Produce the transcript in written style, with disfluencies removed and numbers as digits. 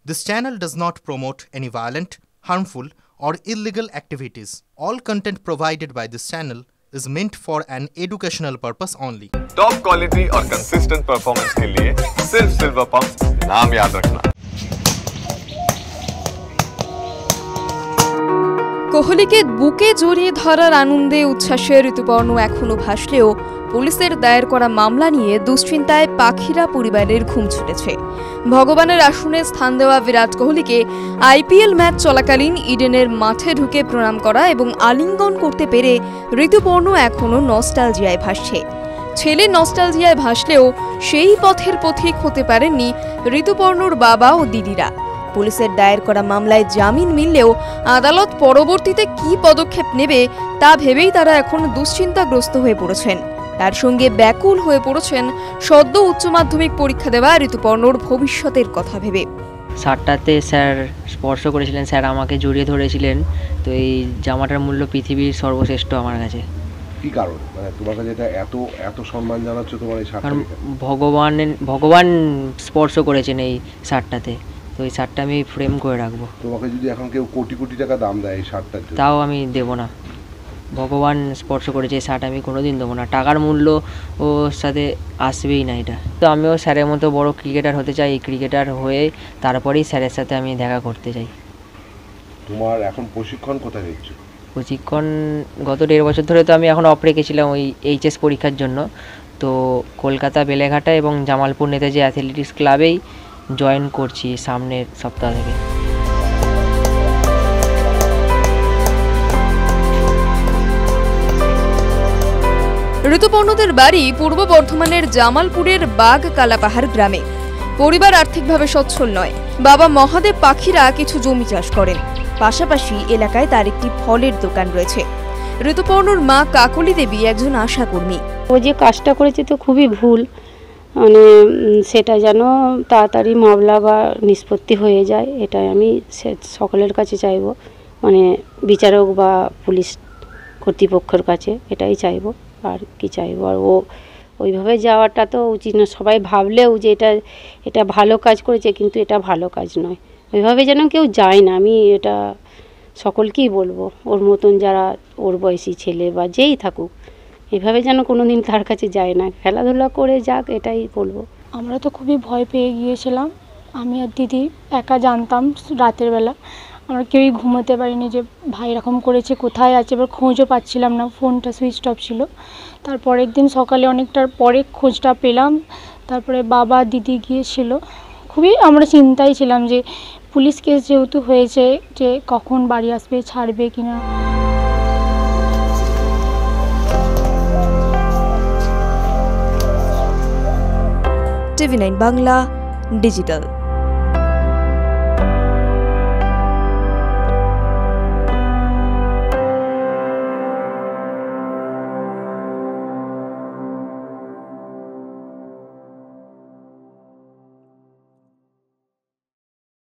This channel does not promote any violent, harmful, or illegal activities. All content provided by this channel is meant for an educational purpose only. Top quality और consistent performance के लिए सिर्फ silver pump नाम याद रखना। কোহলিকে বুকে জড়িয়ে ধরার আনন্দে উচ্ছ্বাসে ঋতুপর্ণ এখনো ভাসলেও পুলিশের দায়ের করা মামলা নিয়ে দুশ্চিন্তায় পাখিরা পরিবারের ঘুম ছুটেছে। ভগবানের আসনে স্থান দেওয়া বিরাট কোহলিকে আইপিএল ম্যাচ চলাকালীন ইডেনের মাঠে ঢুকে প্রণাম করা এবং আলিঙ্গন করতে পেরে ঋতুপর্ণ এখনো নস্টালজিয়ায় ভাসছে। ছেলে নস্টালজিয়ায় ভাসলেও সেই পথের পথিক হতে পারেননি ঋতুপর্ণর বাবা ও দিদিরা। পুলিশের দায়ের করা মামলায় জামিন মিললেও আদালত পরবর্তীতে কি পদক্ষেপ নেবে তা ভেবেই তারা এখন দুশ্চিন্তাগ্রস্ত হয়ে পড়েছেন। তার সঙ্গে ব্যাকুল হয়ে পড়েছেন সদ্য উচ্চ মাধ্যমিক পরীক্ষা দেওয়া ঋতুপর্ণর ভবিষ্যতের কথা ভেবে। 7টাতে স্যার স্পর্শ করেছিলেন, স্যার আমাকে জড়িয়ে ধরেছিলেন। তো এই জামাটার মূল্য পৃথিবীর সর্বশ্রেষ্ঠ আমার কাছে। কি কারণ, মানে তোমার কাছে এটা এত এত সম্মান জানাচ্ছ তোমার এই শার্টটা? ভগবান স্পর্শ করেছেন এই শার্টটাতে, তো এই শার্টটা আমি ফ্রেম করে রাখবো। তোমাকে যদি এখন কেউ কোটি কোটি টাকা দাম দেয় এই শার্টটার জন্য, তাও আমি দেবো না। ভগবান স্পর্শ করেছে এই শার্ট, আমি কোনোদিন দেবো না। টাকার মূল্য ওর সাথে আসবেই না এটা। তো আমিও স্যারের মতো বড় ক্রিকেটার হতে চাই, ক্রিকেটার হয়ে তারপরেই স্যারের সাথে আমি দেখা করতে চাই। তোমার এখন প্রশিক্ষণ কোথায় নিচ্ছ? প্রশিক্ষণ গত 1.5 বছর ধরে তো আমি এখন অফ রেখেছিলাম ওই এইচএস পরীক্ষার জন্য। তো কলকাতা বেলেঘাটা এবং জামালপুর নেতাজি অ্যাথলেটিক্স ক্লাবেই জয়েন করছি সামনের সপ্তাহ থেকে। ঋতুপর্ণদের বাড়ি পূর্ব বর্ধমানের জামালপুরের বাগ কালাপাহাড় গ্রামে। পরিবার আর্থিকভাবে সচ্ছল নয়। বাবা মহাদেব পাখিরা কিছু জমি চাষ করেন, পাশাপাশি এলাকায় তার একটি ফলের দোকান রয়েছে। ঋতুপর্ণর মা কাকলি দেবী একজন আশাকর্মী। ও যে কাজটা করেছে তো খুবই ভুল, মানে সেটা যেন তাড়াতাড়ি মামলা বা নিষ্পত্তি হয়ে যায়, এটাই আমি সকলের কাছে চাইব, মানে বিচারক বা পুলিশ কর্তৃপক্ষের কাছে এটাই চাইব। আর কি চাইব? আর ও ওইভাবে যাওয়াটা তো উচিত না। সবাই ভাবলেও যে এটা ভালো কাজ করেছে, কিন্তু এটা ভালো কাজ নয়। ওইভাবে যেন কেউ যায় না, আমি এটা সকলকেই বলবো। ওর মতন যারা ওর বয়সী ছেলে বা যেই থাকুক, এভাবে যেন কোনো দিন তার কাছে যায় না, খেলাধুলা করে যাক, এটাই বলবো। আমরা তো খুবই ভয় পেয়ে গিয়েছিলাম। আমি আর দিদি একা জানতাম রাতের বেলা, আমরা কেউই ঘুমোতে পারিনি যে ভাই এরকম করেছে, কোথায় আছে, এবার খোঁজও পাচ্ছিলাম না, ফোনটা সুইচ অফ ছিল। তারপরের দিন সকালে অনেকটার পরে খোঁজটা পেলাম, তারপরে বাবা দিদি গিয়েছিল। খুবই আমরা চিন্তায় ছিলাম যে পুলিশ কেস যেহেতু হয়েছে, যে কখন বাড়ি আসবে, ছাড়বে কিনা। TV9 Bangla digital.